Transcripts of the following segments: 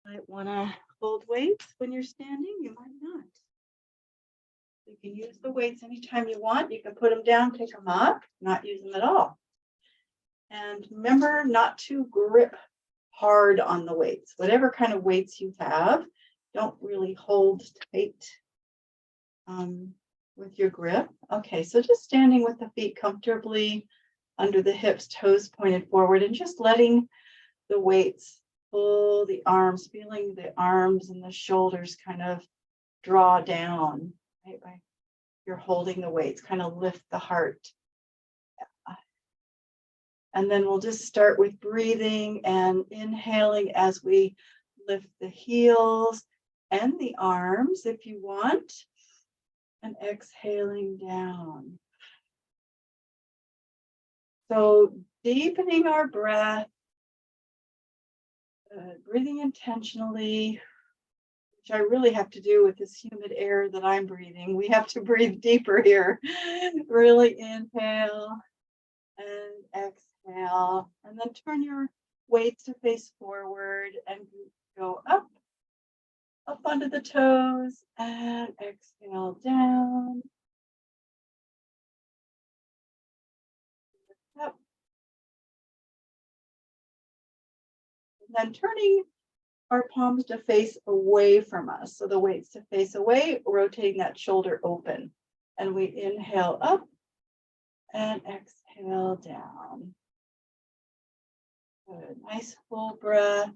Might want to hold weights when you're standing. You might not. You can use the weights anytime you want. You can put them down, pick them up, not use them at all. And remember not to grip hard on the weights. Whatever kind of weights you have, don't really hold tight with your grip. Okay, so just standing with the feet comfortably under the hips, toes pointed forward, and just letting the weights pull the arms, feeling the arms and the shoulders kind of draw down, right? You're holding the weights, kind of lift the heart. And then we'll just start with breathing and inhaling as we lift the heels and the arms if you want, and exhaling down. So deepening our breath, breathing intentionally, which I really have to do with this humid air that I'm breathing. We have to breathe deeper here. Really inhale and exhale, and then turn your weights to face forward and go up onto the toes, and exhale down. Up. And then turning our palms to face away from us. So the weights to face away, rotating that shoulder open. And we inhale up and exhale down. Good. Nice full breath.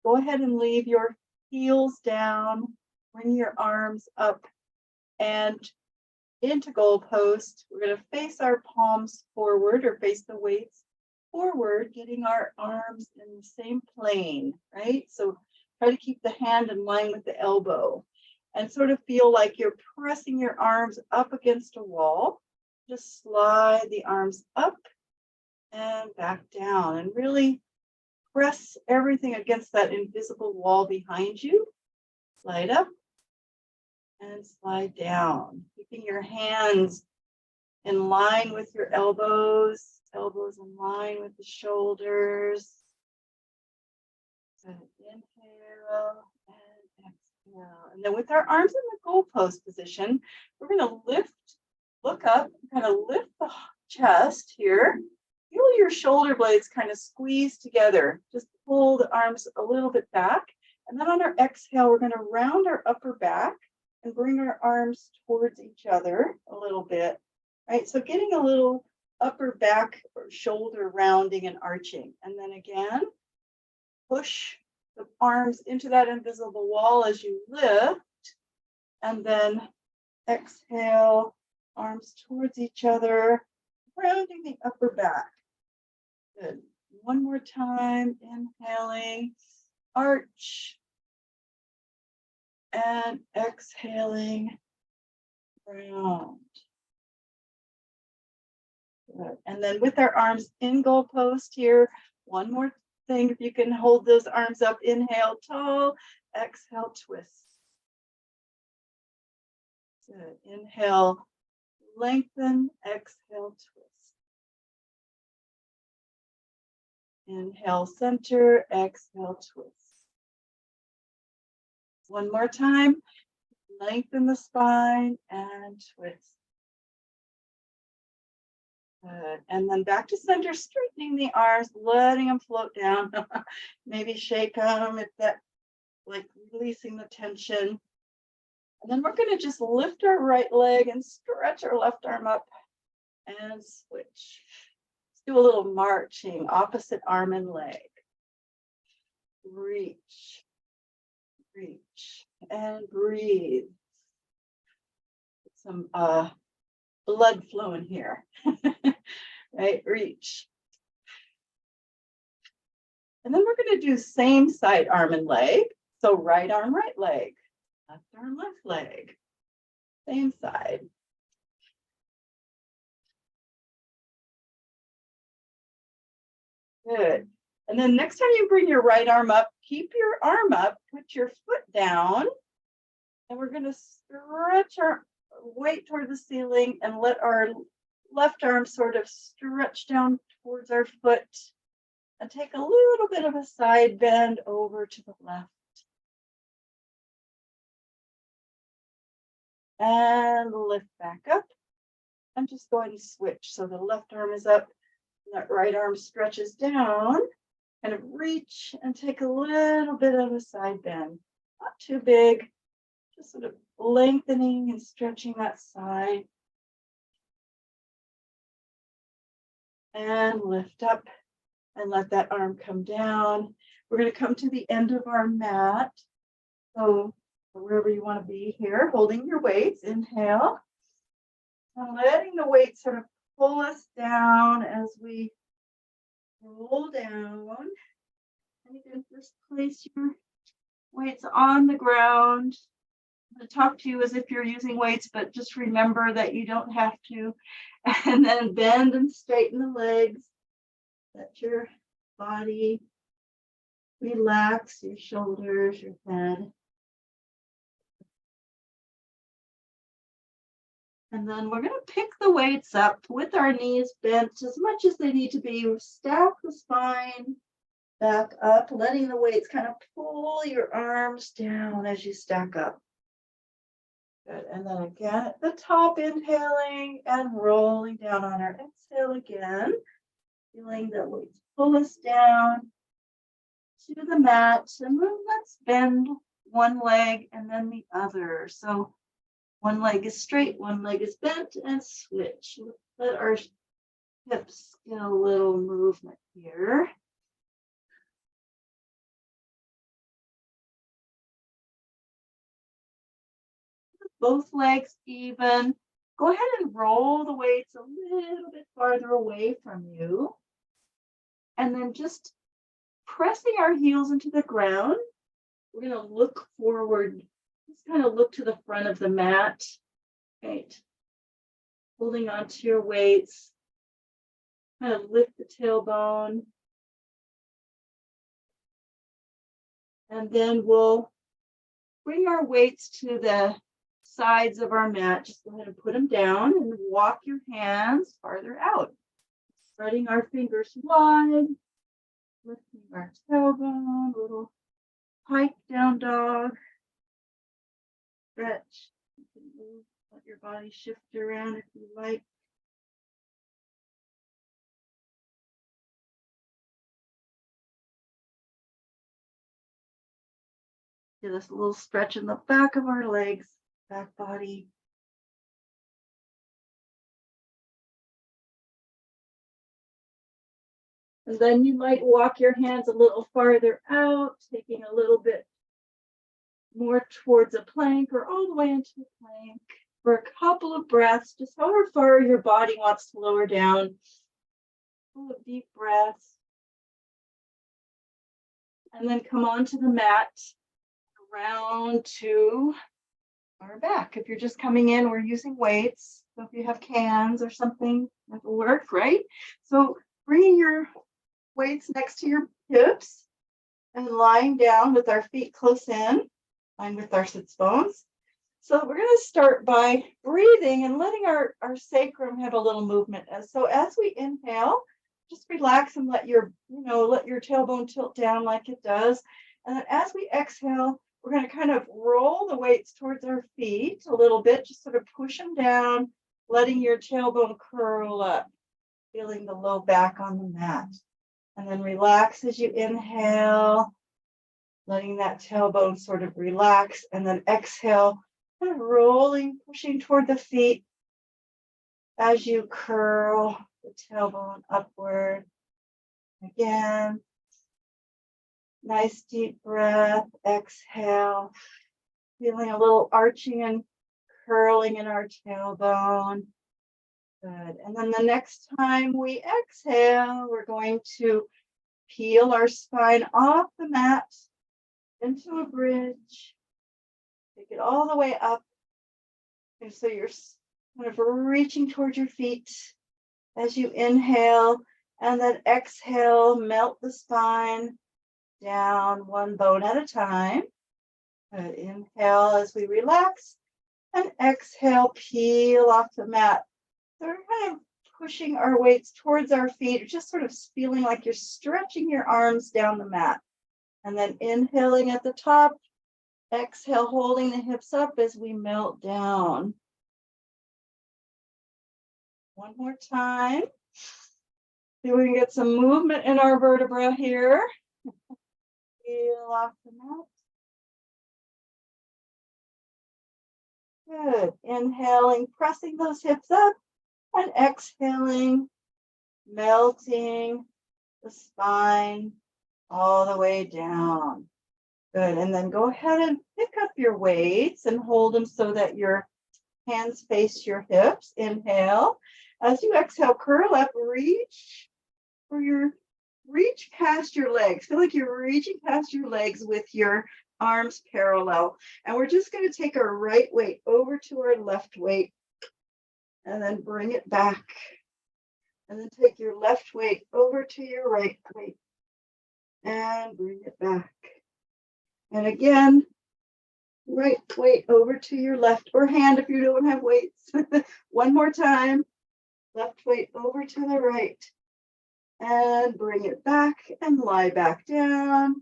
Go ahead and leave your heels down. Bring your arms up and into goalpost. We're going to face our palms forward, or face the weights forward, getting our arms in the same plane, right? So try to keep the hand in line with the elbow and sort of feel like you're pressing your arms up against a wall. Just slide the arms up and back down, and really press everything against that invisible wall behind you. Slide up and slide down, keeping your hands in line with your elbows, elbows in line with the shoulders. So inhale and exhale. And then with our arms in the goalpost position, we're going to look up, kind of lift the chest here. Feel your shoulder blades kind of squeeze together. Just pull the arms a little bit back. And then on our exhale, we're going to round our upper back and bring our arms towards each other a little bit, right? So getting a little upper back or shoulder rounding and arching. And then again, push the arms into that invisible wall as you lift. And then exhale, arms towards each other, rounding the upper back. Good. One more time, inhaling, arch, and exhaling, round. Good. And then with our arms in goalpost here, one more thing, if you can hold those arms up, inhale, tall, exhale, twist. Good. Inhale, lengthen, exhale, twist. Inhale, center, exhale, twist. One more time, lengthen the spine and twist. Good. And then back to center, straightening the arms, letting them float down. Maybe shake them if that, like releasing the tension. And then we're going to just lift our right leg and stretch our left arm up and switch. Let's do a little marching, opposite arm and leg. Reach, reach, and breathe. Get some blood flowing here. Right, reach. And then we're going to do same side arm and leg. So right arm, right leg. Left arm, left leg. Same side. Good. And then next time you bring your right arm up, keep your arm up, put your foot down, and we're going to stretch our weight toward the ceiling and let our left arm sort of stretch down towards our foot and take a little bit of a side bend over to the left. And lift back up. I'm just going to switch. So the left arm is up, and that right arm stretches down. Kind of reach and take a little bit of a side bend. Not too big, just sort of lengthening and stretching that side. And lift up and let that arm come down. We're going to come to the end of our mat. So wherever you want to be here, holding your weights, inhale. And letting the weight sort of pull us down as we roll down. And you can just place your weights on the ground. I'm going to talk to you as if you're using weights, but just remember that you don't have to. And then bend and straighten the legs. Let your body relax, your shoulders, your head. And then we're going to pick the weights up with our knees bent as much as they need to be. Stack the spine back up, letting the weights kind of pull your arms down as you stack up. Good. And then again at the top, inhaling and rolling down on our exhale again. Feeling the weights pull us down to the mat. And then let's bend one leg and then the other. So one leg is straight, one leg is bent, and switch. Let our hips get a little movement here. Both legs even. Go ahead and roll the weights a little bit farther away from you. And then just pressing our heels into the ground, we're going to look forward. Just kind of look to the front of the mat. Right. Holding onto your weights. Kind of lift the tailbone. And then we'll bring our weights to the sides of our mat. Just go ahead and put them down and walk your hands farther out. Spreading our fingers wide. Lifting our tailbone. Little pike down dog. Stretch. You can move, let your body shift around if you like. Give us a little stretch in the back of our legs, back body. And then you might walk your hands a little farther out, taking a little bit more towards a plank or all the way into a plank for a couple of breaths, just however far your body wants to lower down. Full of deep breaths. And then come onto the mat, around to our back. If you're just coming in, we're using weights. So if you have cans or something, that will work, right? So bringing your weights next to your hips and lying down with our feet close in, line with our sits bones. So we're going to start by breathing and letting our sacrum have a little movement. So as we inhale, just relax and let your tailbone tilt down like it does. And then as we exhale, we're going to kind of roll the weights towards our feet a little bit, just sort of push them down, letting your tailbone curl up, feeling the low back on the mat. And then relax as you inhale, letting that tailbone sort of relax, and then exhale, kind of rolling, pushing toward the feet as you curl the tailbone upward. Again, nice deep breath, exhale, feeling a little arching and curling in our tailbone. Good. And then the next time we exhale, we're going to peel our spine off the mat into a bridge. Take it all the way up. And so you're kind of reaching towards your feet as you inhale, and then exhale, melt the spine down one bone at a time. Good. Inhale as we relax, and exhale, peel off the mat. So we're kind of pushing our weights towards our feet, just sort of feeling like you're stretching your arms down the mat. And then inhaling at the top, exhale, holding the hips up as we melt down. One more time. See if we can get some movement in our vertebra here. Feel off the mat. Good. Inhaling, pressing those hips up, and exhaling, melting the spine all the way down. Good. And then go ahead and pick up your weights and hold them so that your hands face your hips. Inhale. As you exhale, curl up, reach past your legs. Feel like you're reaching past your legs with your arms parallel. And we're just going to take our right weight over to our left weight and then bring it back. And then take your left weight over to your right weight and bring it back. And again, right weight over to your left or hand if you don't have weights. One more time. Left weight over to the right. And bring it back and lie back down.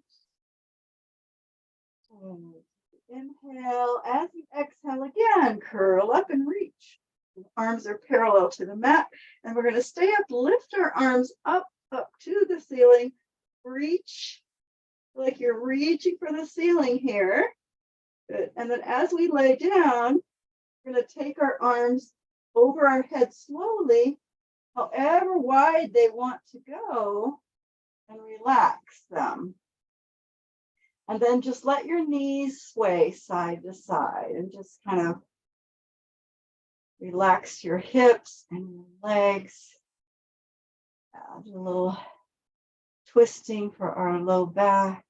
And inhale. As you exhale again, curl up and reach. Arms are parallel to the mat. And we're going to stay up, lift our arms up to the ceiling. Reach like you're reaching for the ceiling here. Good. And then as we lay down, we're going to take our arms over our head slowly, however wide they want to go, and relax them. And then just let your knees sway side to side and just kind of relax your hips and your legs. Do a little twisting for our low back.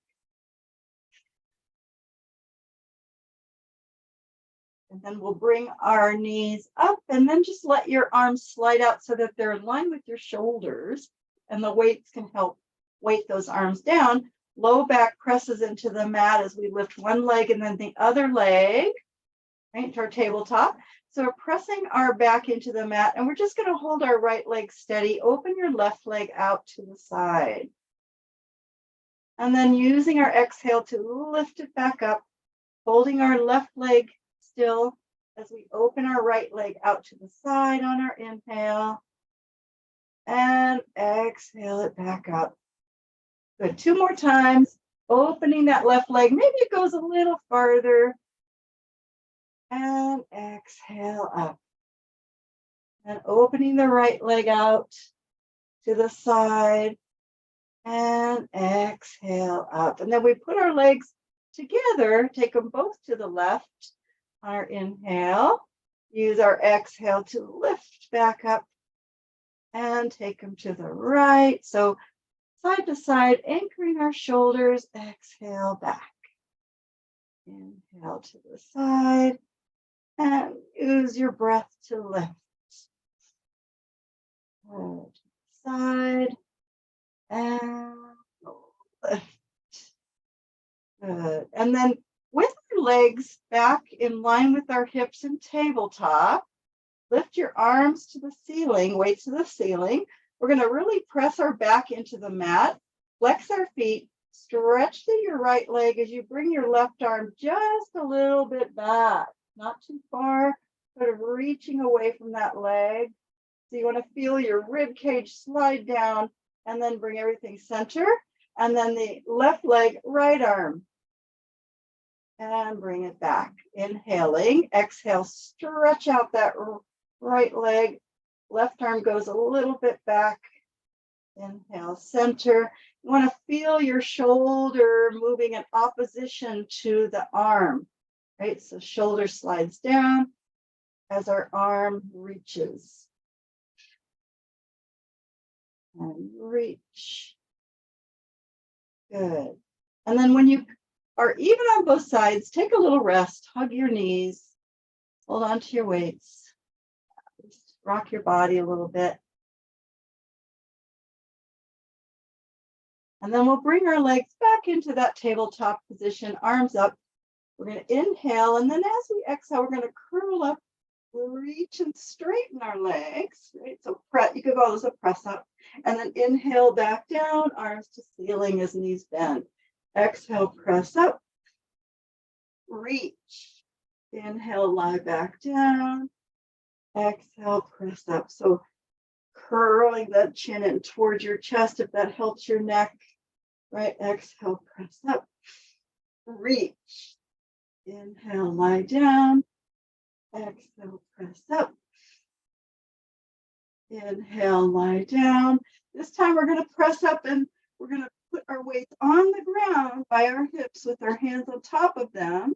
And then we'll bring our knees up and then just let your arms slide out so that they're in line with your shoulders and the weights can help weight those arms down. Low back presses into the mat as we lift one leg and then the other leg, right, to our tabletop. So we're pressing our back into the mat and we're just going to hold our right leg steady. Open your left leg out to the side. And then using our exhale to lift it back up, holding our left leg still as we open our right leg out to the side on our inhale and exhale it back up. Good. 2 more times, opening that left leg. Maybe it goes a little farther and exhale up. And opening the right leg out to the side and exhale up. And then we put our legs together, take them both to the left. Our inhale, use our exhale to lift back up and take them to the right. So side to side, anchoring our shoulders, exhale back. Inhale to the side and use your breath to lift. Hold to the side and lift. Good. And then with our legs back in line with our hips and tabletop, lift your arms to the ceiling, weights to the ceiling. We're going to really press our back into the mat, flex our feet, stretch to your right leg as you bring your left arm just a little bit back, not too far, sort of reaching away from that leg. So you want to feel your rib cage slide down and then bring everything center. And then the left leg, right arm. And bring it back. Inhaling, exhale, stretch out that right leg. Left arm goes a little bit back. Inhale, center. You want to feel your shoulder moving in opposition to the arm, right? So shoulder slides down as our arm reaches. And reach. Good. And then when you are even on both sides, take a little rest, hug your knees, hold on to your weights, just rock your body a little bit. And then we'll bring our legs back into that tabletop position, arms up. We're going to inhale, and then as we exhale, we're going to curl up reach and straighten our legs, right? So you could call this a press up. And then inhale back down, arms to ceiling as knees bend. Exhale, press up. Reach. Inhale, lie back down. Exhale, press up. So curling that chin in towards your chest if that helps your neck. Right? Exhale, press up. Reach. Inhale, lie down. Exhale, press up. Inhale, lie down. This time we're going to press up and we're going to put our weights on the ground by our hips with our hands on top of them.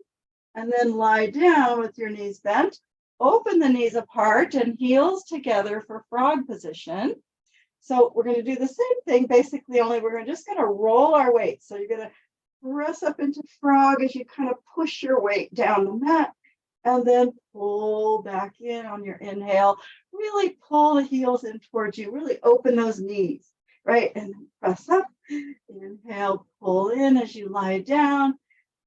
And then lie down with your knees bent. Open the knees apart and heels together for frog position. So we're going to do the same thing, basically, only we're just going to roll our weight. So you're going to press up into frog as you kind of push your weight down the mat. And then pull back in on your inhale. Really pull the heels in towards you. Really open those knees, right? And then press up. Inhale, pull in as you lie down.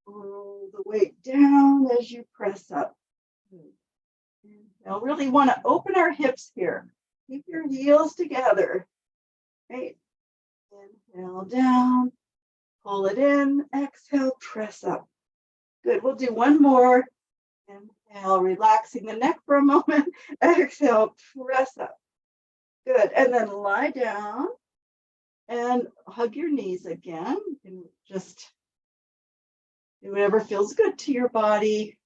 Roll the weight down as you press up. Inhale, really want to open our hips here. Keep your heels together, right? Inhale down. Pull it in. Exhale, press up. Good. We'll do one more. Inhale, relaxing the neck for a moment. Exhale, press up. Good. And then lie down and hug your knees again. You can just do whatever feels good to your body.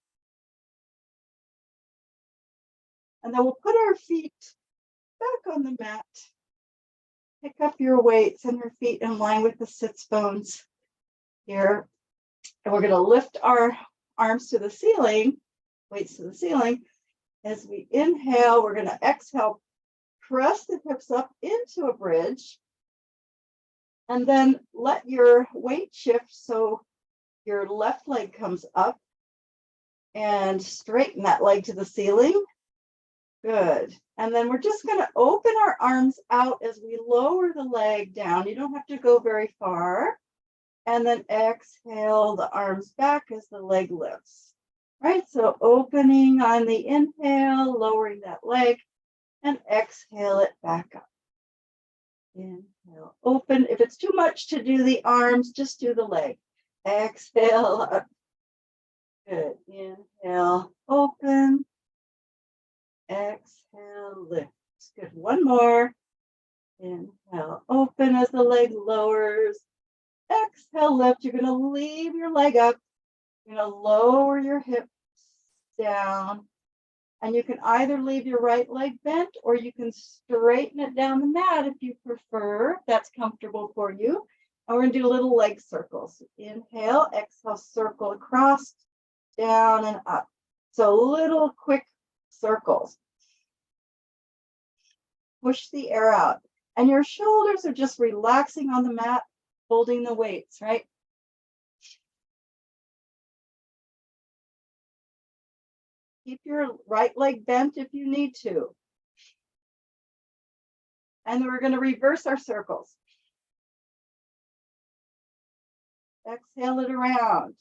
And then we'll put our feet back on the mat. Pick up your weights and your feet in line with the sits bones here. And we're going to lift our arms to the ceiling. Weights to the ceiling. As we inhale, we're going to exhale, press the hips up into a bridge, and then let your weight shift so your left leg comes up and straighten that leg to the ceiling. Good. And then we're just going to open our arms out as we lower the leg down. You don't have to go very far. And then exhale the arms back as the leg lifts. Right, so opening on the inhale, lowering that leg, and exhale it back up. Inhale, open. If it's too much to do the arms, just do the leg. Exhale up. Good. Inhale, open. Exhale, lift. Good. One more. Inhale, open as the leg lowers. Exhale, lift. You're going to leave your leg up. You're going to lower your hips down. And you can either leave your right leg bent or you can straighten it down the mat if you prefer, if that's comfortable for you. And we're going to do little leg circles. Inhale, exhale, circle across, down and up. So little quick circles. Push the air out. And your shoulders are just relaxing on the mat, holding the weights, right? Keep your right leg bent if you need to. And then we're going to reverse our circles. Exhale it around.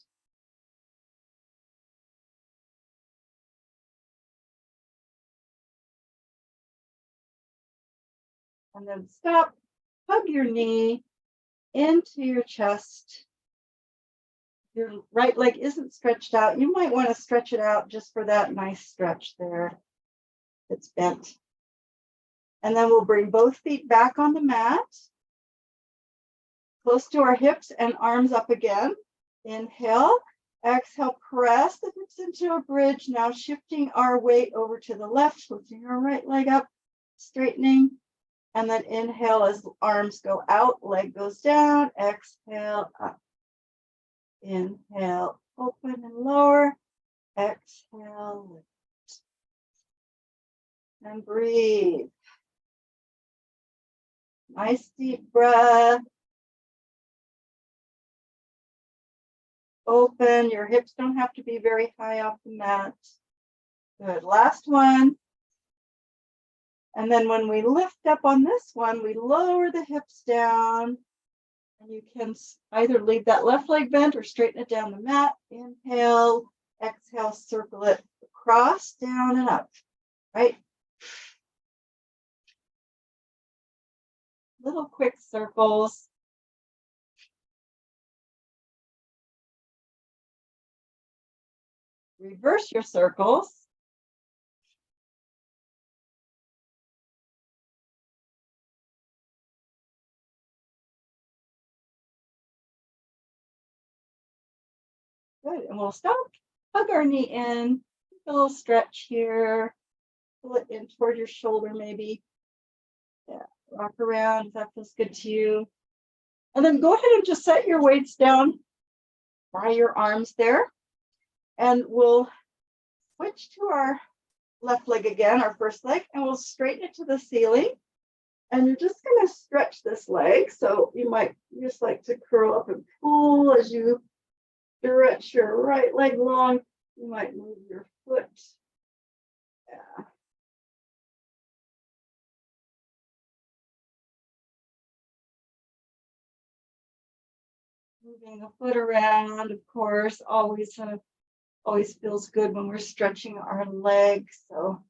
And then stop. Hug your knee into your chest. Your right leg isn't stretched out. You might want to stretch it out just for that nice stretch there. It's bent. And then we'll bring both feet back on the mat, close to our hips and arms up again. Inhale, exhale, press the hips into a bridge. Now shifting our weight over to the left, lifting our right leg up, straightening. And then inhale as arms go out, leg goes down, exhale up. Inhale, open and lower. Exhale, lift. And breathe. Nice deep breath. Open. Your hips don't have to be very high off the mat. Good. Last one. And then when we lift up on this one, we lower the hips down. And you can either leave that left leg bent or straighten it down the mat. Inhale, exhale, circle it across, down and up. right? Little quick circles. Reverse your circles. Good, and we'll stop, hug our knee in, a little stretch here, pull it in toward your shoulder maybe. Yeah, rock around if that feels good to you. And then go ahead and just set your weights down by your arms there. And we'll switch to our left leg again, our first leg, and we'll straighten it to the ceiling. And you're just going to stretch this leg. So you might just like to curl up and pull as you stretch your right leg long. You might move your foot. Yeah. Moving the foot around, of course, always feels good when we're stretching our legs. So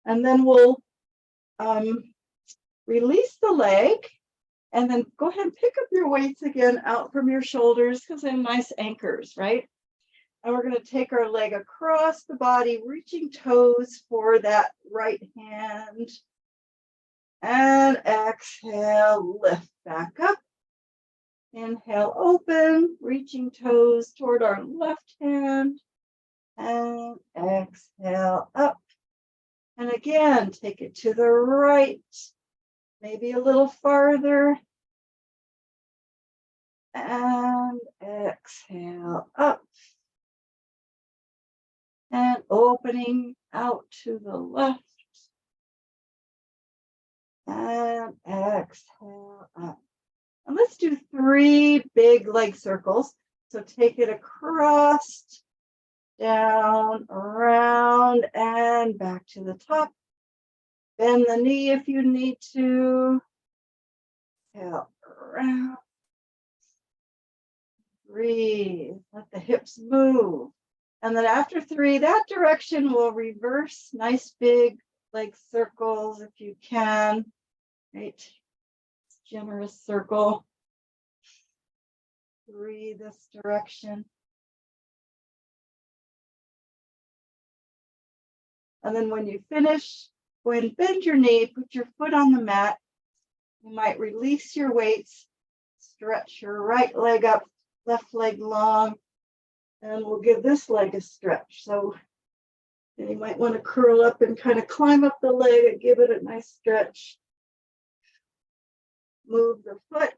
and then we'll release the leg and then go ahead and pick up your weights again out from your shoulders because they're nice anchors, right? And we're going to take our leg across the body, reaching toes for that right hand. And exhale, lift back up. Inhale, open, reaching toes toward our left hand. And exhale, up. And again, take it to the right, maybe a little farther. And exhale, up. And opening out to the left. And exhale, up. And let's do 3 big leg circles. So take it across, down, around, and back to the top. Bend the knee if you need to. Exhale, around. Breathe. Let the hips move. And then after 3, that direction will reverse. Nice big leg circles if you can. Right. Generous circle. 3 this direction. And then when you finish, go ahead and bend your knee, put your foot on the mat. You might release your weights, stretch your right leg up, left leg long, and we'll give this leg a stretch. So you might want to curl up and kind of climb up the leg and give it a nice stretch. Move the foot.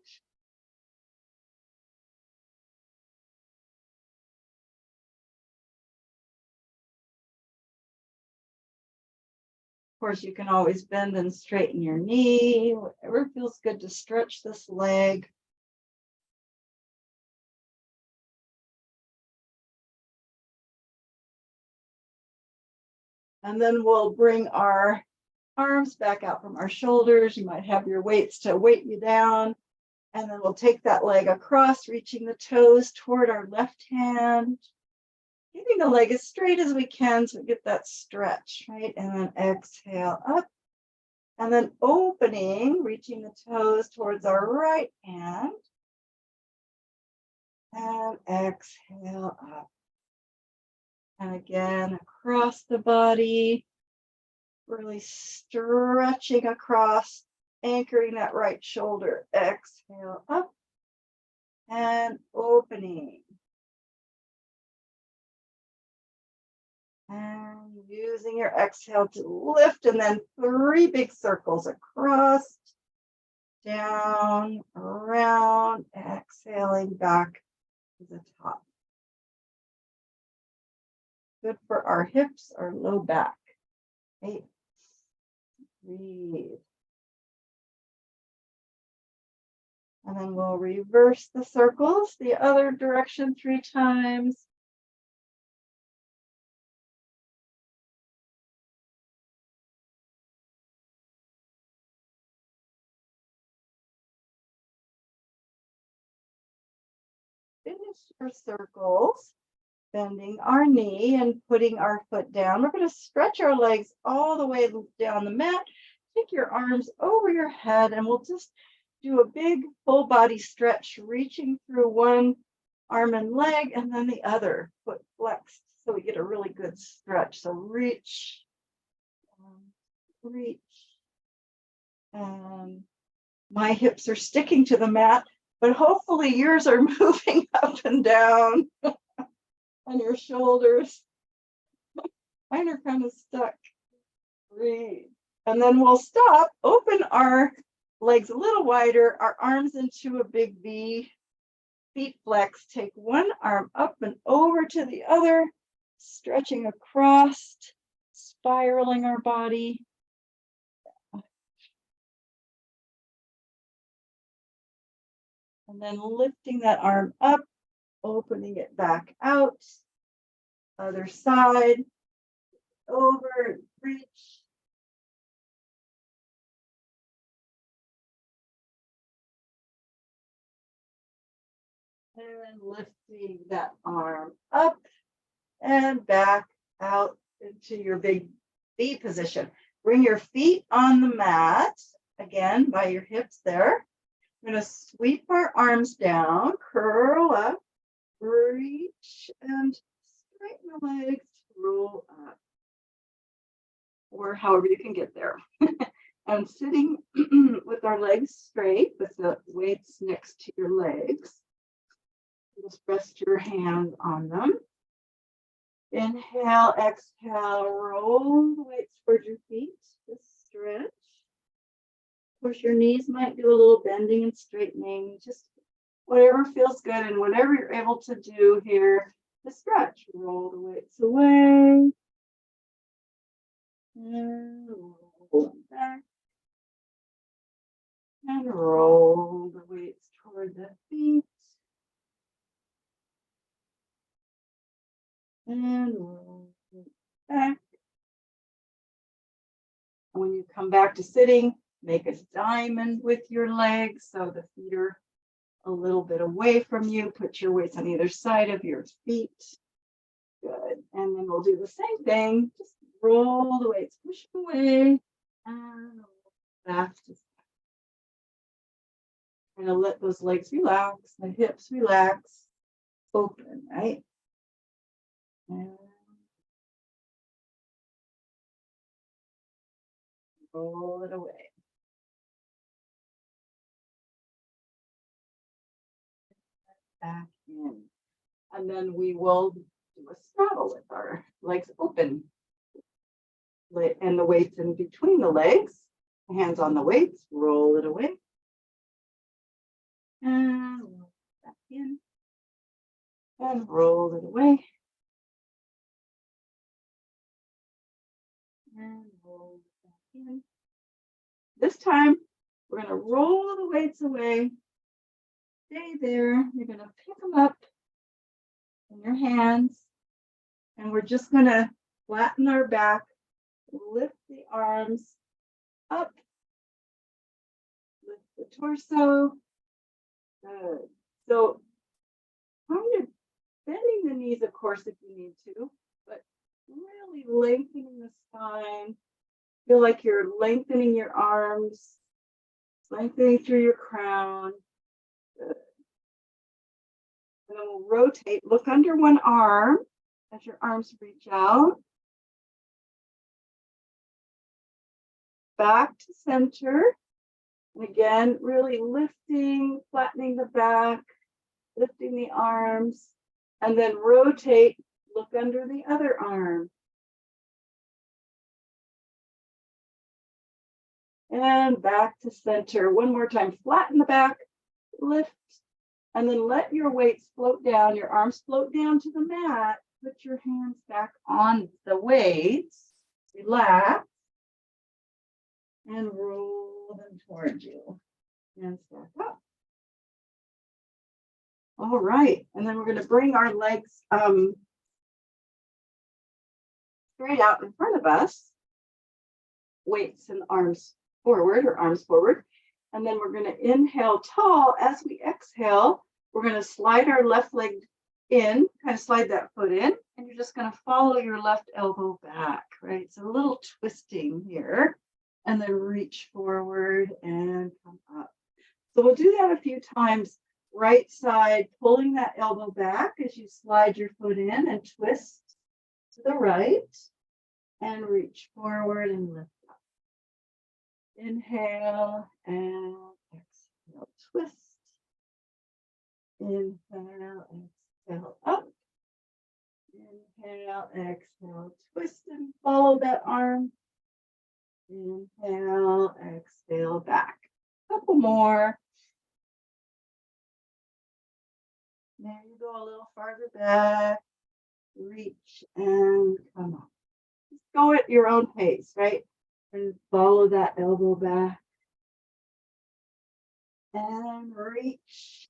Of course, you can always bend and straighten your knee, whatever feels good to stretch this leg. And then we'll bring our arms back out from our shoulders. You might have your weights to weight you down. And then we'll take that leg across, reaching the toes toward our left hand. Keeping the leg as straight as we can so we get that stretch, right? And then exhale up. And then opening, reaching the toes towards our right hand. And exhale up. And again, across the body. Really stretching across, anchoring that right shoulder. Exhale up. And opening. And using your exhale to lift, and then 3 big circles across, down, around, exhaling back to the top. Good for our hips, our low back. Okay. Breathe. And then we'll reverse the circles the other direction 3 times. Finish your circles, bending our knee and putting our foot down. We're going to stretch our legs all the way down the mat. Take your arms over your head and we'll just do a big full body stretch, reaching through one arm and leg and then the other foot flexed so we get a really good stretch. So reach, reach. My hips are sticking to the mat, but hopefully yours are moving up and down on your shoulders. Mine are kind of stuck. Breathe. And then we'll stop, open our legs a little wider, our arms into a big V, feet flex, take one arm up and over to the other, stretching across, spiraling our body. And then lifting that arm up, opening it back out. Other side, over, reach. And lifting that arm up and back out into your big V position. Bring your feet on the mat, again, by your hips there. We're going to sweep our arms down, curl up, reach, and straighten the legs, roll up. Or however you can get there. And sitting with our legs straight, with the weights next to your legs. Just rest your hand on them. Inhale, exhale, roll the weights towards your feet. Just stretch. Of course, your knees might do a little bending and straightening. Just whatever feels good and whatever you're able to do here to stretch. Roll the weights away. And roll them back. And roll the weights toward the feet. And roll it back. And when you come back to sitting, make a diamond with your legs so the feet are a little bit away from you. Put your weights on either side of your feet. Good. And then we'll do the same thing. Just roll the weights, push them away, and back to kind of let those legs relax, the hips relax, open, right? And roll it away. Back in. And then we will do a straddle with our legs open. And the weights in between the legs. Hands on the weights, roll it away. And roll it back in. And roll it away. And roll it back in. This time, we're going to roll the weights away. Stay there. You're going to pick them up in your hands. And we're just going to flatten our back, lift the arms up, lift the torso. Good. So, kind of bending the knees, of course, if you need to, but really lengthening the spine. Feel like you're lengthening your arms, lengthening through your crown. Good. And then we'll rotate, look under one arm as your arms reach out. Back to center. And again, really lifting, flattening the back, lifting the arms, and then rotate, look under the other arm. And back to center. One more time, flatten the back, lift, and then let your weights float down, your arms float down to the mat. Put your hands back on the weights, relax, and roll them towards you. And stack up. All right, and then we're going to bring our legs straight out in front of us. Weights and arms forward or arms forward. And then we're going to inhale tall. As we exhale, we're going to slide our left leg in, kind of slide that foot in, and you're just going to follow your left elbow back, right? So a little twisting here, and then reach forward and come up. So we'll do that a few times. Right side, pulling that elbow back as you slide your foot in and twist to the right and reach forward and lift up. Inhale and exhale, twist. Inhale, exhale, up. Inhale, exhale, twist and follow that arm. Inhale, exhale, back. Couple more. There you go, a little farther back. Reach and come up. Just go at your own pace, right? And follow that elbow back. And reach.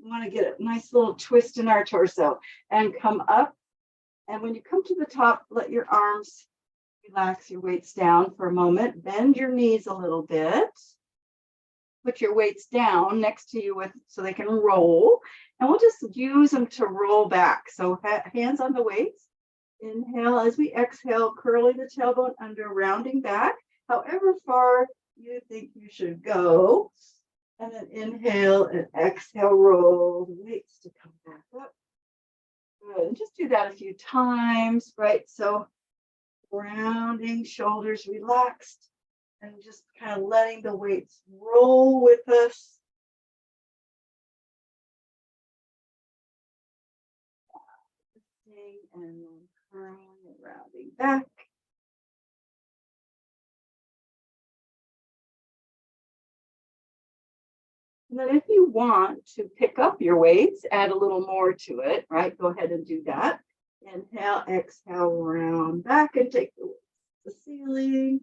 We want to get a nice little twist in our torso and come up. And when you come to the top, let your arms relax, your weights down for a moment. Bend your knees a little bit. Put your weights down next to you so they can roll. And we'll just use them to roll back. So hands on the weights. Inhale as we exhale, curling the tailbone under, rounding back, however far you think you should go. And then inhale and exhale, roll the weights to come back up. Good. And just do that a few times, right? So rounding, shoulders relaxed, and just kind of letting the weights roll with us. And then curling and rounding back. And then if you want to pick up your weights, add a little more to it, right? Go ahead and do that. Inhale, exhale, round back and take the weights to the ceiling.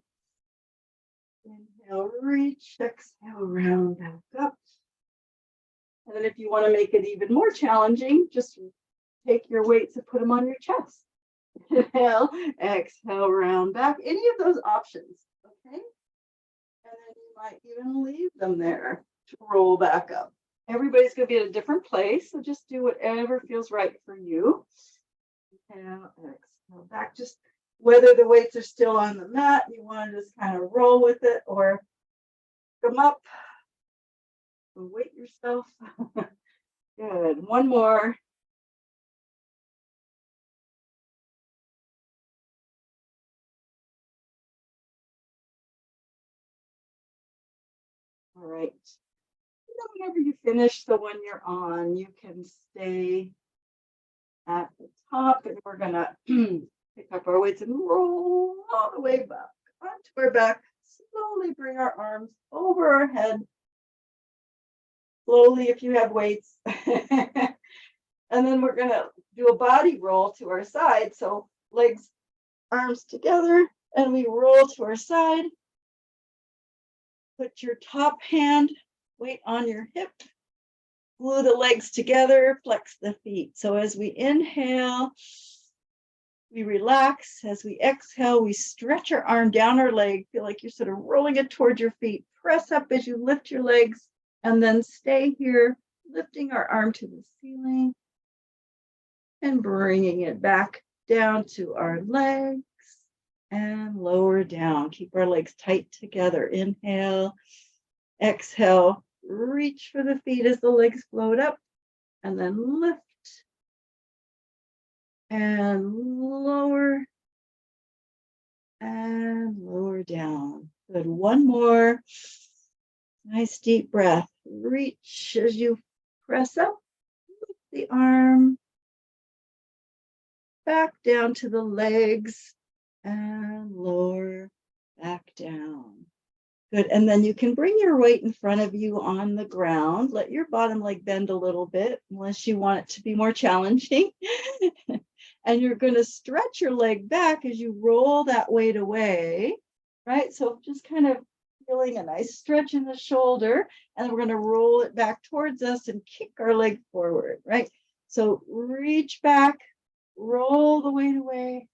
Inhale, reach, exhale, round back up. And then if you want to make it even more challenging, just take your weights and put them on your chest. Inhale, exhale, round back. Any of those options, okay? And then you might even leave them there to roll back up. Everybody's going to be at a different place, so just do whatever feels right for you. Inhale, exhale, back. Just whether the weights are still on the mat, you want to just kind of roll with it or come up and weight yourself. Good. One more. All right. Whenever you finish the one you're on, you can stay at the top, and we're gonna pick up our weights and roll all the way back onto our back. Slowly bring our arms over our head. Slowly, if you have weights. And then we're gonna do a body roll to our side. So legs, arms together, and we roll to our side. Put your top hand weight on your hip, glue the legs together, flex the feet. So as we inhale, we relax. As we exhale, we stretch our arm down our leg. Feel like you're sort of rolling it towards your feet. Press up as you lift your legs, and then stay here, lifting our arm to the ceiling and bringing it back down to our legs and lower down. Keep our legs tight together. Inhale, exhale, reach for the feet as the legs float up, and then lift and lower and lower down. Good. One more. Nice deep breath. Reach as you press up, lift the arm back down to the legs and lower back down. Good. And then you can bring your weight in front of you on the ground. Let your bottom leg bend a little bit, unless you want it to be more challenging. And you're going to stretch your leg back as you roll that weight away, right? So just kind of feeling a nice stretch in the shoulder, and we're going to roll it back towards us and kick our leg forward, right? So reach back, roll the weight away,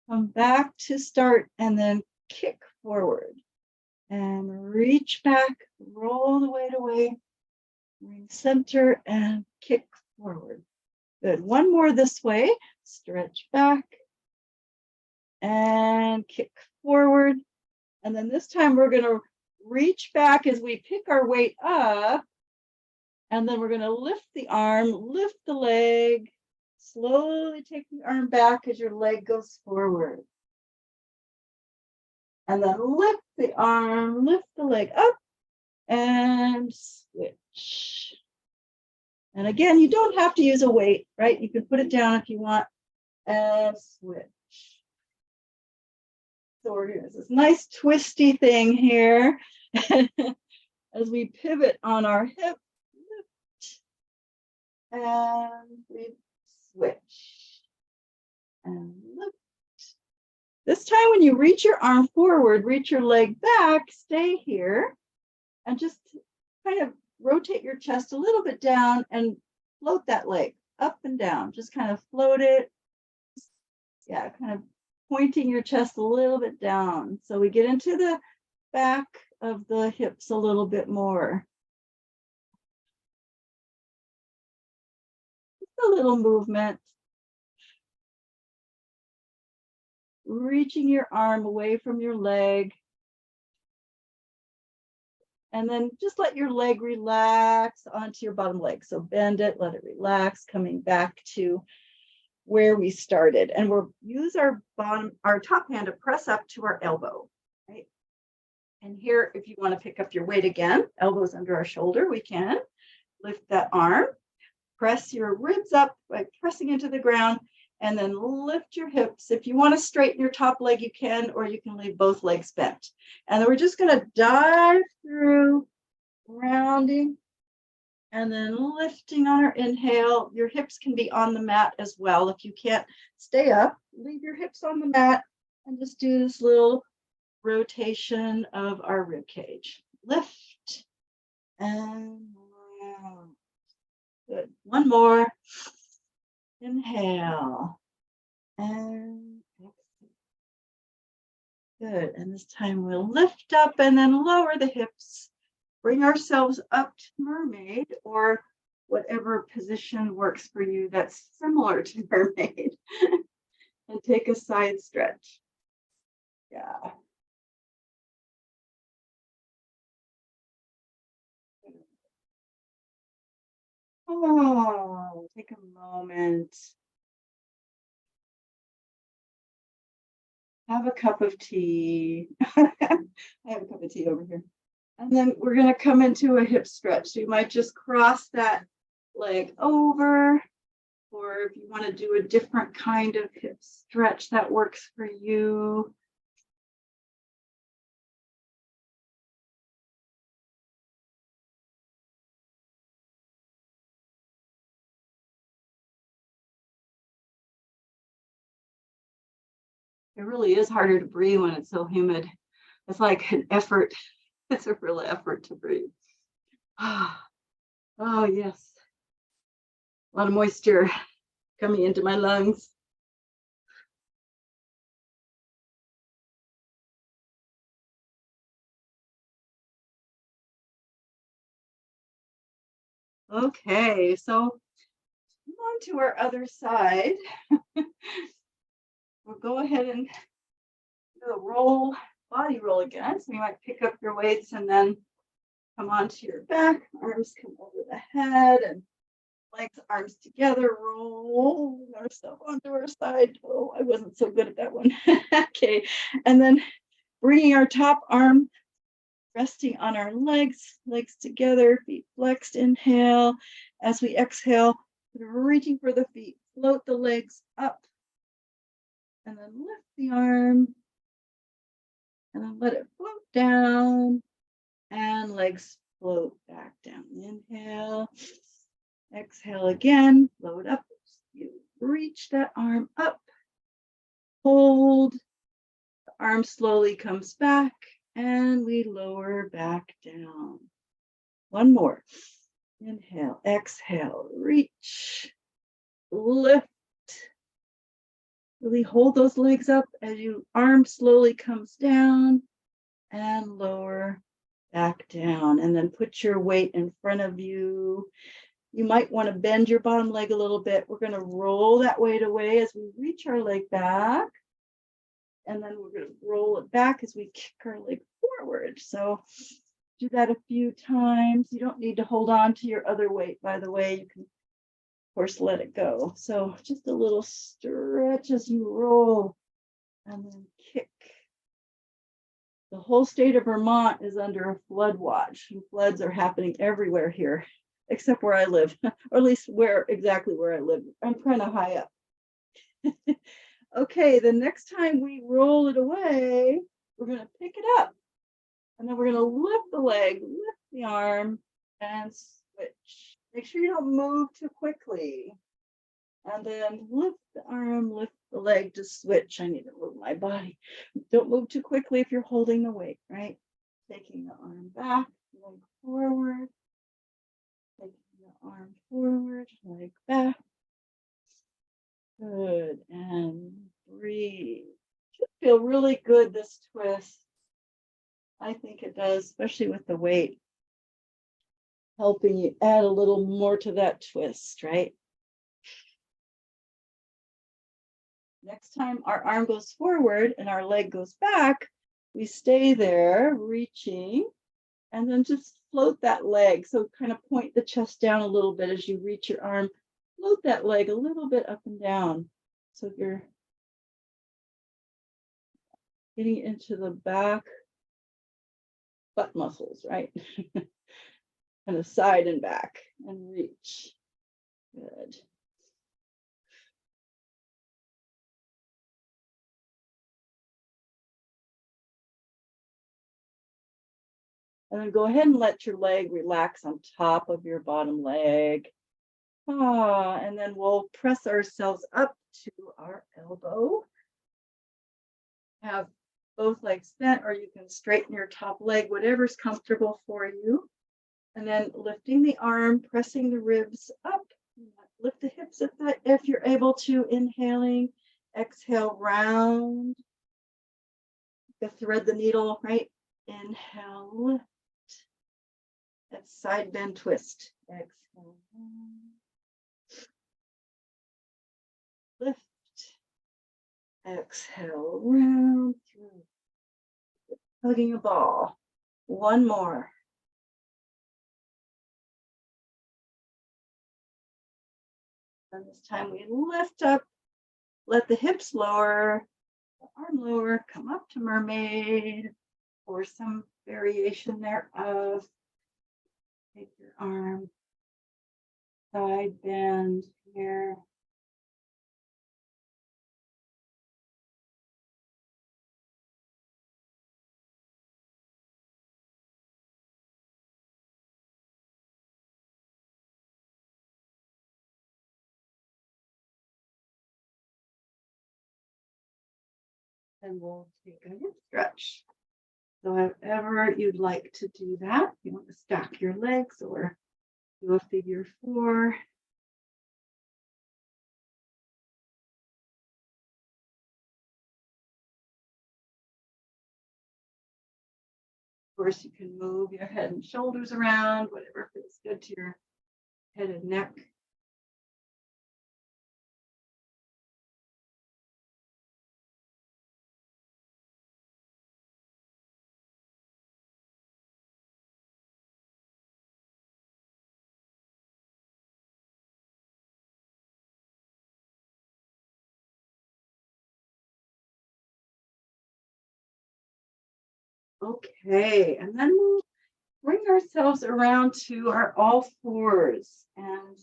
come back to start, and then kick forward. And reach back, roll the weight away, bring center, and kick forward. Good. One more this way. Stretch back and kick forward. And then this time we're going to reach back as we pick our weight up. And then we're going to lift the arm, lift the leg, slowly take the arm back as your leg goes forward. And then lift the arm, lift the leg up, and switch. And again, you don't have to use a weight, right? You can put it down if you want, and switch. So we're doing this nice twisty thing here. As we pivot on our hip, lift, and we switch, and lift. This time when you reach your arm forward, reach your leg back, stay here, and just kind of rotate your chest a little bit down and float that leg up and down. Just kind of float it. Yeah, kind of pointing your chest a little bit down. So we get into the back of the hips a little bit more. Just a little movement. Reaching your arm away from your leg. And then just let your leg relax onto your bottom leg. So bend it, let it relax, coming back to where we started. And we'll use our top hand to press up to our elbow, right? And here, if you want to pick up your weight again, elbows under our shoulder, we can lift that arm, press your ribs up by pressing into the ground, and then lift your hips. If you want to straighten your top leg, you can, or you can leave both legs bent. And then we're just going to dive through, rounding, and then lifting on our inhale. Your hips can be on the mat as well. If you can't stay up, leave your hips on the mat and just do this little rotation of our rib cage. Lift and round. Good. One more. Inhale and exhale. Good. And this time we'll lift up and then lower the hips. Bring ourselves up to mermaid or whatever position works for you that's similar to mermaid. And take a side stretch. Yeah. Oh, take a moment. Have a cup of tea. I have a cup of tea over here. And then we're going to come into a hip stretch. So you might just cross that leg over, or if you want to do a different kind of hip stretch that works for you. It really is harder to breathe when it's so humid. It's like an effort. It's a real effort to breathe. Oh, yes. A lot of moisture coming into my lungs. Okay, so on to our other side. We'll go ahead and do a roll, body roll again. So you might pick up your weights and then come onto your back, arms come over the head and legs, arms together, roll ourselves onto our side. Oh, I wasn't so good at that one. Okay, and then bringing our top arm, resting on our legs, legs together, feet flexed, inhale. As we exhale, reaching for the feet, float the legs up, and then lift the arm, and then let it float down, and legs float back down. Inhale, exhale again, float up. You reach that arm up, hold, the arm slowly comes back, and we lower back down. One more. Inhale, exhale, reach, lift. Really hold those legs up as your arm slowly comes down and lower back down. And then put your weight in front of you You might want to bend your bottom leg a little bit. We're going to roll that weight away as we reach our leg back. And then we're going to roll it back as we kick our leg forward. So do that a few times. You don't need to hold on to your other weight, by the way. You can, of course, let it go. So just a little stretch as you roll and then kick. The whole state of Vermont is under a flood watch. And floods are happening everywhere here, except where I live, or at least exactly where I live. I'm kind of high up. Okay, the next time we roll it away, we're going to pick it up. And then we're going to lift the leg, lift the arm, and switch. Make sure you don't move too quickly. And then lift the arm, lift the leg to switch. I need to move my body. Don't move too quickly if you're holding the weight, right? Taking the arm back, leg forward. Taking the arm forward, leg back. Good, and breathe. Should feel really good, this twist. I think it does, especially with the weight. Helping you add a little more to that twist, right? Next time our arm goes forward and our leg goes back, we stay there, reaching, and then just float that leg. So kind of point the chest down a little bit as you reach your arm. Float that leg a little bit up and down. So you're getting into the back butt muscles, right? Kind of side and back and reach. Good. And then go ahead and let your leg relax on top of your bottom leg. And then we'll press ourselves up to our elbow. Have both legs bent, or you can straighten your top leg, whatever's comfortable for you. And then lifting the arm, pressing the ribs up. Lift the hips if you're able to. Inhaling, exhale, round. You thread the needle, right? Inhale, lift. That side bend twist. Exhale. Lift. Exhale, round through. Hugging a ball. One more. And this time we lift up, let the hips lower, the arm lower, come up to mermaid, or some variation thereof. Take your arm, side bend here. And we'll take a hip stretch. So however you'd like to do that, you want to stack your legs or do a figure four. Of course, you can move your head and shoulders around, whatever feels good to your head and neck. Okay, and then we'll bring ourselves around to our all fours and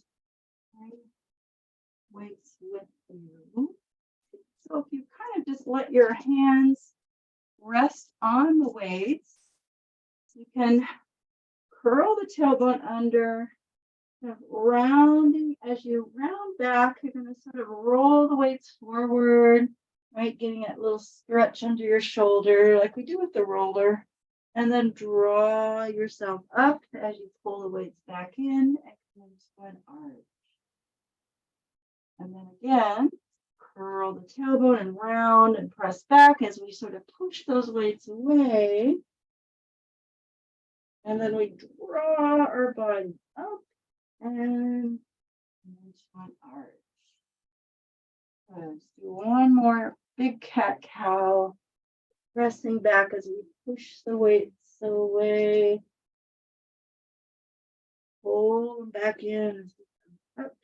weights with you. So if you kind of just let your hands rest on the weights, you can curl the tailbone under, kind of rounding. As you round back, you're going to sort of roll the weights forward, right? Getting that little stretch under your shoulder like we do with the roller. And then draw yourself up as you pull the weights back in and an arch. And then again, curl the tailbone and round and press back as we sort of push those weights away. And then we draw our body up and one arch. Let's do one more big cat cow. Pressing back as we push the weights away. Pull them back in. Up.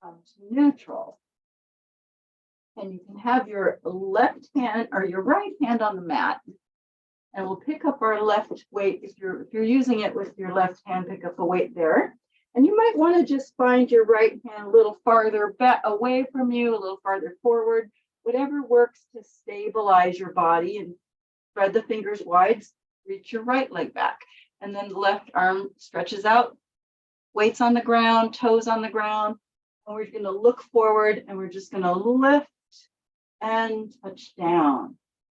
Come to neutral. And you can have your left hand or your right hand on the mat. And we'll pick up our left weight. If you're using it with your left hand, pick up a weight there. And you might want to just find your right hand a little farther back away from you, a little farther forward, whatever works to stabilize your body, and spread the fingers wide, reach your right leg back. And then the left arm stretches out, weights on the ground, toes on the ground. And we're going to look forward and we're just going to lift and touch down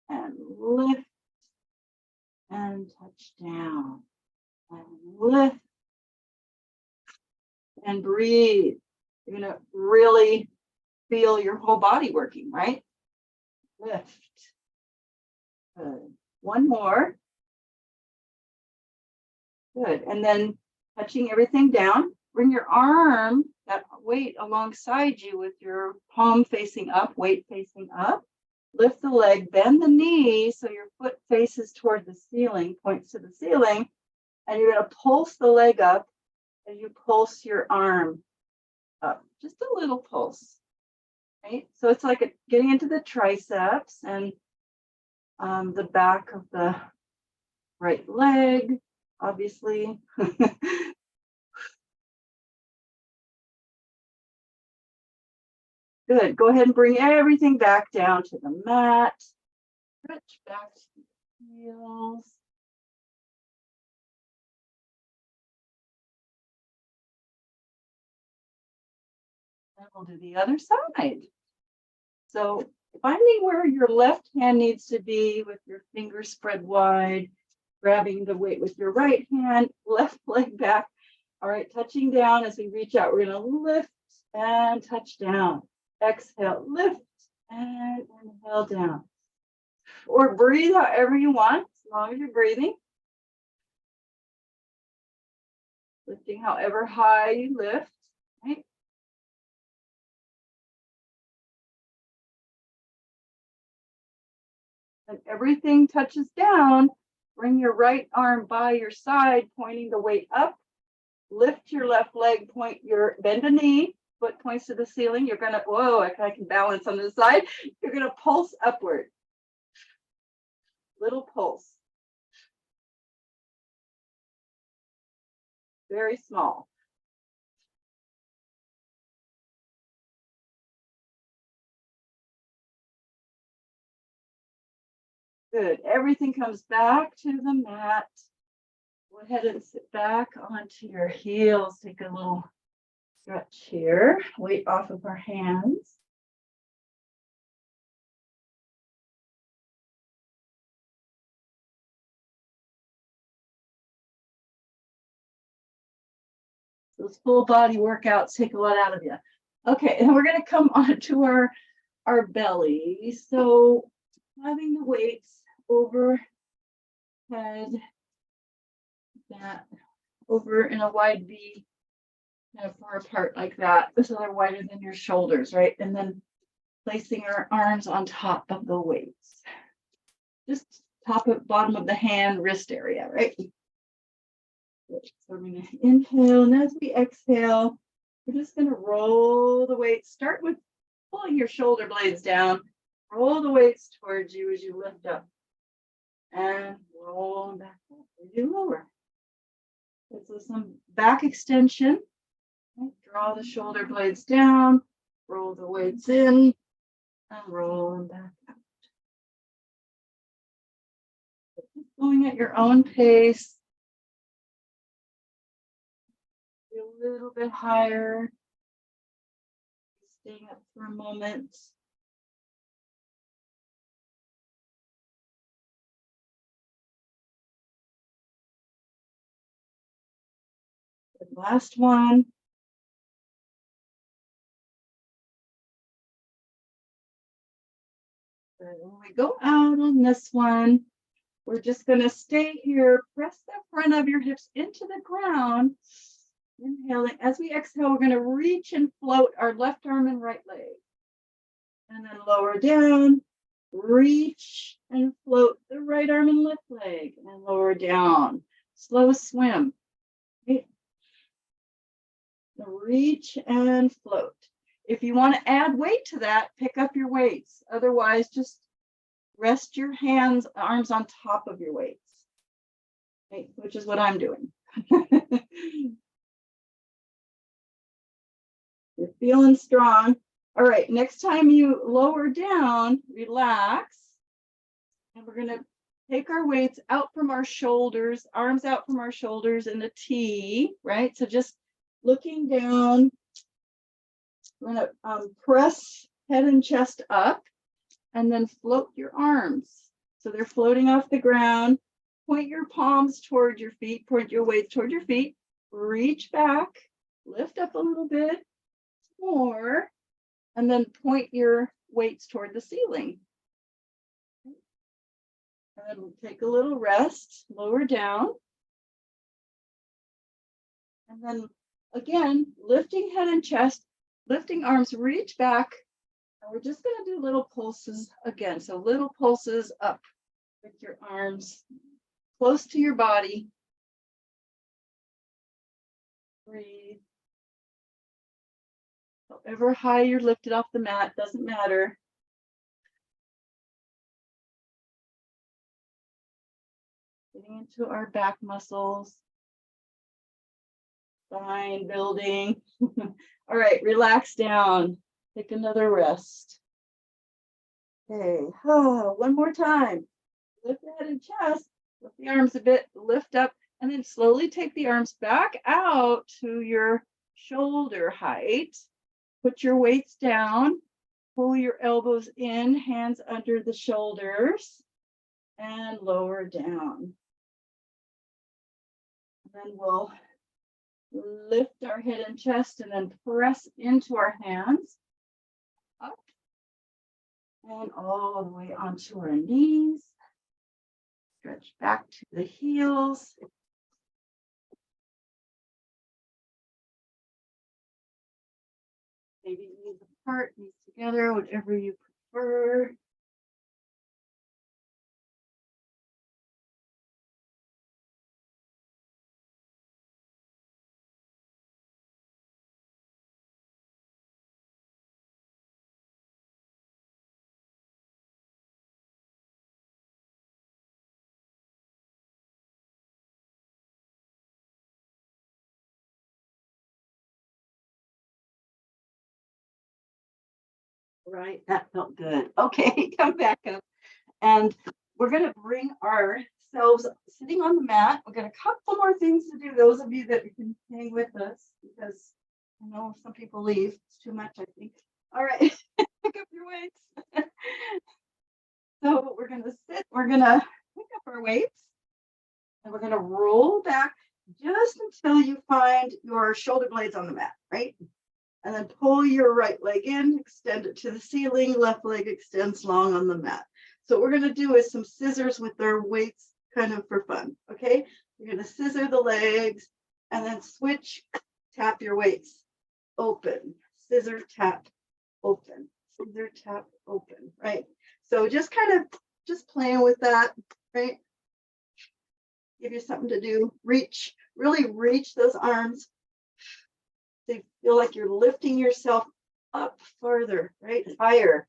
and lift and touch down and lift and breathe. You're going to really feel your whole body working, right? Lift. Good. One more. Good. And then touching everything down, bring your arm, that weight alongside you with your palm facing up, weight facing up. Lift the leg, bend the knee so your foot faces toward the ceiling, points to the ceiling, and you're going to pulse the leg up as you pulse your arm up. Just a little pulse, right? So it's like getting into the triceps and the back of the right leg, obviously. Good. Go ahead and bring everything back down to the mat. Stretch back to the heels. And we'll do the other side. So finding where your left hand needs to be with your fingers spread wide, grabbing the weight with your right hand, left leg back. All right, touching down as we reach out. We're going to lift and touch down. Exhale, lift and inhale down. Or breathe however you want, as long as you're breathing. Lifting however high you lift, right? And everything touches down. Bring your right arm by your side, pointing the weight up. Lift your left leg, bend a knee, foot points to the ceiling. You're gonna, whoa, I can balance on this side. You're gonna pulse upward. Little pulse. Very small. Good. Everything comes back to the mat. Go ahead and sit back onto your heels. Take a little stretch here. Weight off of our hands. Those full body workouts take a lot out of you. Okay, and we're going to come onto our belly. So having the weights overhead, that over in a wide V, kind of far apart like that, so they're wider than your shoulders, right? And then placing our arms on top of the weights, just bottom of the hand, wrist area, right? So we're going to inhale, and as we exhale, we're just going to roll the weights. Start with pulling your shoulder blades down. Roll the weights towards you as you lift up. And roll back up as you lower. So some back extension. Right? Draw the shoulder blades down. Roll the weights in. And roll them back out. Just going at your own pace. A little bit higher. Staying up for a moment. The last one. And when we go out on this one, We're just going to stay here. Press the front of your hips into the ground. Inhaling. As we exhale, we're going to reach and float our left arm and right leg. And then lower down. Reach and float the right arm and left leg. And lower down. Slow swim. Okay. Reach and float. If you want to add weight to that, pick up your weights. Otherwise, just rest your arms on top of your weights, okay, which is what I'm doing. You're feeling strong. All right, next time you lower down, relax. And we're going to take our weights out from our shoulders, arms out from our shoulders in a T, right? So just looking down, we're going to press head and chest up and then float your arms. So they're floating off the ground. Point your palms toward your feet, point your weights toward your feet, reach back, lift up a little bit more, and then point your weights toward the ceiling. And then we'll take a little rest, lower down. And then again, lifting head and chest, lifting arms, reach back. And we're just going to do little pulses again. So little pulses up with your arms close to your body. Breathe. However high you're lifted off the mat, doesn't matter. Getting into our back muscles. Spine building. All right, relax down. Take another rest. Okay, one more time. Lift the head and chest, lift the arms a bit, lift up, and then slowly take the arms back out to your shoulder height. Put your weights down, pull your elbows in, hands under the shoulders, and lower down. And then we'll lift our head and chest and then press into our hands. Up and all the way onto our knees. Stretch back to the heels. Maybe knees apart, knees together, whatever you prefer. Right, that felt good. Okay, come back up. And we're going to bring ourselves sitting on the mat. We've got a couple more things to do. Those of you that can hang with us, because I know some people leave. It's too much, I think. All right, pick up your weights. So we're going to sit. We're going to pick up our weights. And we're going to roll back just until you find your shoulder blades on the mat, right? And then pull your right leg in, extend it to the ceiling, left leg extends long on the mat. So what we're going to do is some scissors with our weights, kind of for fun, okay? You're going to scissor the legs and then switch, tap your weights, open, scissor, tap, open, scissor, tap, open, right? So just kind of just playing with that, right? Give you something to do. Reach, really reach those arms. So you feel like you're lifting yourself up further, right? Higher.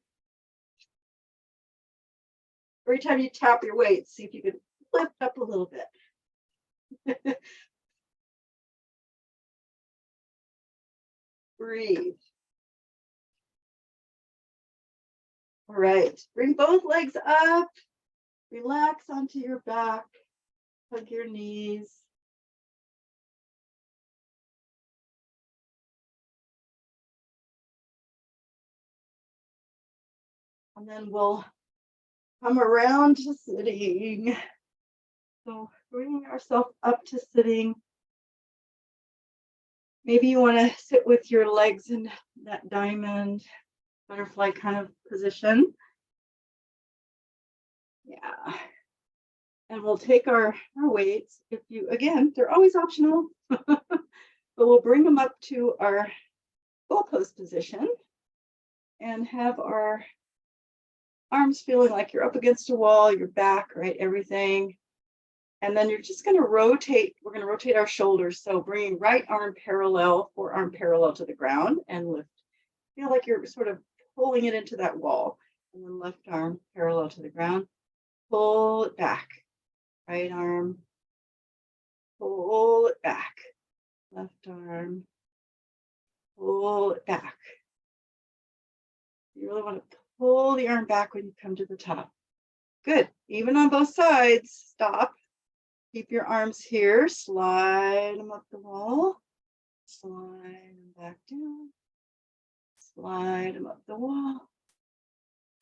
Every time you tap your weights, see if you can lift up a little bit. Breathe. All right, bring both legs up. Relax onto your back. Hug your knees. And then we'll come around to sitting. So bringing ourselves up to sitting. Maybe you want to sit with your legs in that diamond butterfly kind of position. Yeah. And we'll take our weights. If you, again, they're always optional, but we'll bring them up to our goalpost position and have our arms feeling like you're up against a wall, your back, right? Everything. And then you're just going to rotate. We're going to rotate our shoulders. So bringing right arm parallel, forearm parallel to the ground and lift. Feel like you're sort of pulling it into that wall. And then left arm parallel to the ground. Pull it back. Right arm, pull it back. Left arm, pull it back. You really want to pull the arm back when you come to the top. Good. Even on both sides. Stop. Keep your arms here. Slide them up the wall. Slide them back down. Slide them up the wall.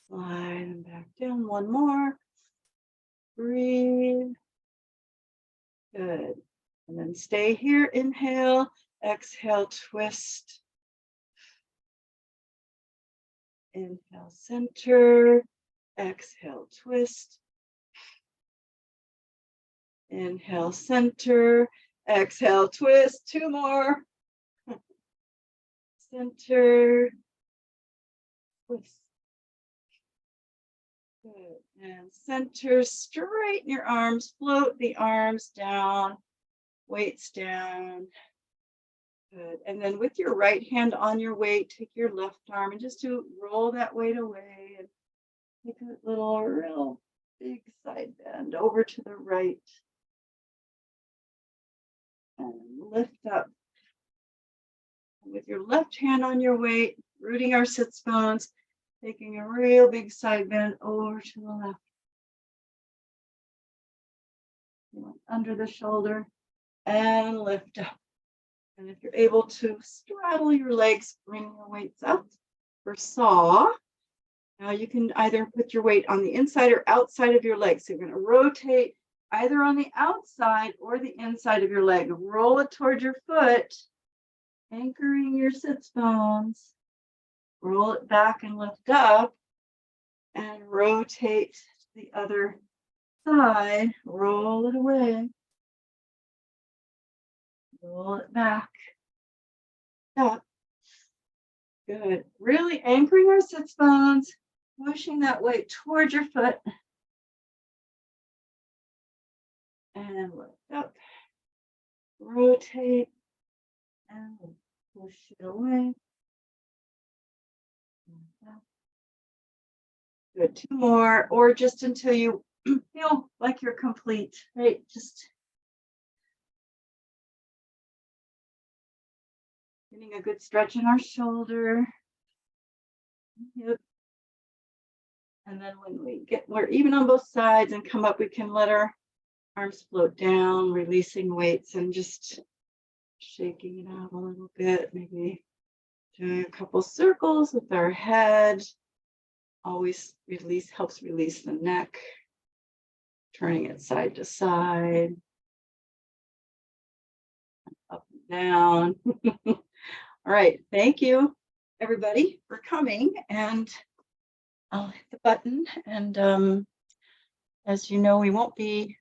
Slide them back down. One more. Breathe. Good. And then stay here. Inhale. Exhale. Twist. Inhale. Center. Exhale. Twist. Inhale. Center. Exhale. Twist. Two more. Center. Twist. Good. And center, straighten your arms, float the arms down, weights down. Good. And then with your right hand on your weight, take your left arm and just roll that weight away and take a little, real big side bend over to the right. And lift up. And with your left hand on your weight, rooting our sits bones, taking a real big side bend over to the left. Under the shoulder and lift up. And if you're able to straddle your legs, bring your weights up for saw. Now you can either put your weight on the inside or outside of your legs. So you're going to rotate either on the outside or the inside of your leg. Roll it toward your foot, anchoring your sits bones. Roll it back and lift up and rotate to the other side. Roll it away. Roll it back. Up. Good. Really anchoring our sits bones, pushing that weight toward your foot. And lift up. Rotate and push it away. Good. Two more, or just until you feel like you're complete, right? Just getting a good stretch in our shoulder, hip. And then when we're even on both sides and come up, we can let our arms float down, releasing weights and just shaking it out a little bit, maybe doing a couple circles with our head. Always helps release the neck, turning it side to side, up and down. All right, thank you everybody for coming, and I'll hit the button. And as you know, we won't be